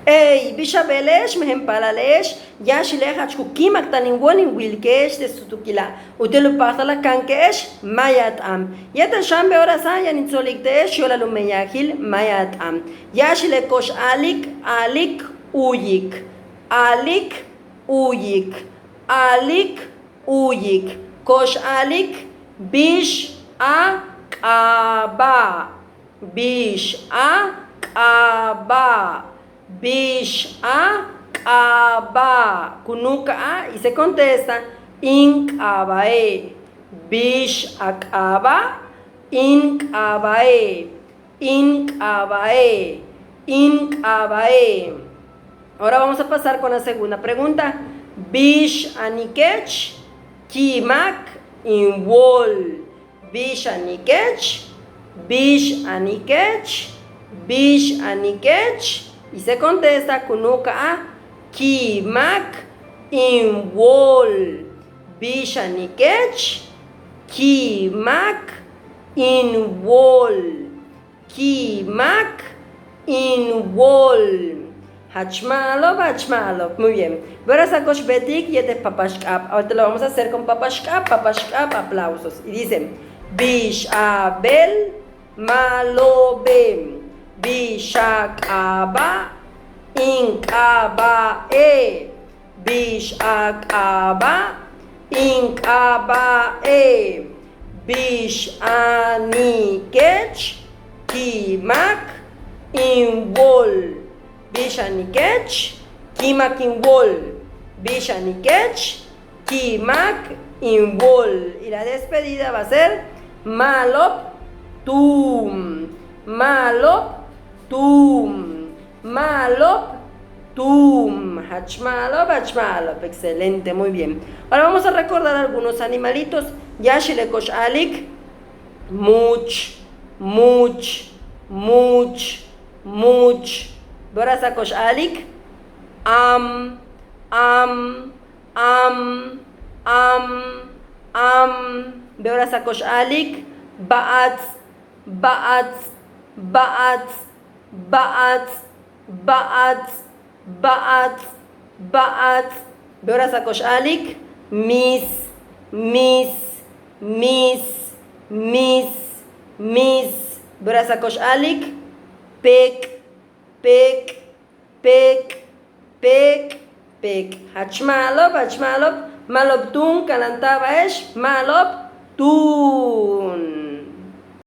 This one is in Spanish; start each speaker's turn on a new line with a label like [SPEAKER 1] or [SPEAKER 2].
[SPEAKER 1] Ey, bishabelesh, mehempalalesh, yashilech achkukimak taninwolin wilkesh de sutukila. Utelu pasala kankesh, mayat am. Yeta shambe orasan yanitzoliktesh, yola lumeyahil, mayat am. Yashilekosh alik, alik, uyik. Alik, uyik. Alik, uyik. Kosh alik, bish a kaba. Bish a kaba. Bish a kaba. Kunuka a y se contesta inkabae. Bish akaba inkabae. Inkabae. Inkabae. Ahora vamos a pasar con la segunda pregunta. Bish anikech kimak inwol. Bish anikech. Bish anikech. Bish anikech. Y se contesta kunuka a kimak inwol. Bish anikech. Kimak inwol. Kimak inwol. Hachmalov, hachmalov. Muy bien. Verás a Kosh Betik y este papashkap. Ahorita lo vamos a hacer con papashkap, papashkap, aplausos. Y dicen Bish abel malobem. Bishakaba inkabae. Bishakaba inkabae. Bish anikech kimak inwol. Bish anikech kimak inwol. Bish anikech kimak inwol. Y la despedida va a ser malop tum. Malop tum. Malop tum. Hachmalop, hachmalop. Excelente, muy bien. Ahora vamos a recordar algunos animalitos. Yashilekosh alik. Much, much, much, much. Borasakosh alik. Am, am, am, am, am. Borasakosh alik. Baat, baat, baat, baat, baat, baat, baat. Borasakosh alik. Miss, miss, miss, miss, miss. Borasakosh alik. Pek, pek, pek, pek, pek. Hachmalop, hachmalop. Malop tun, kalantaba esh, malop tun.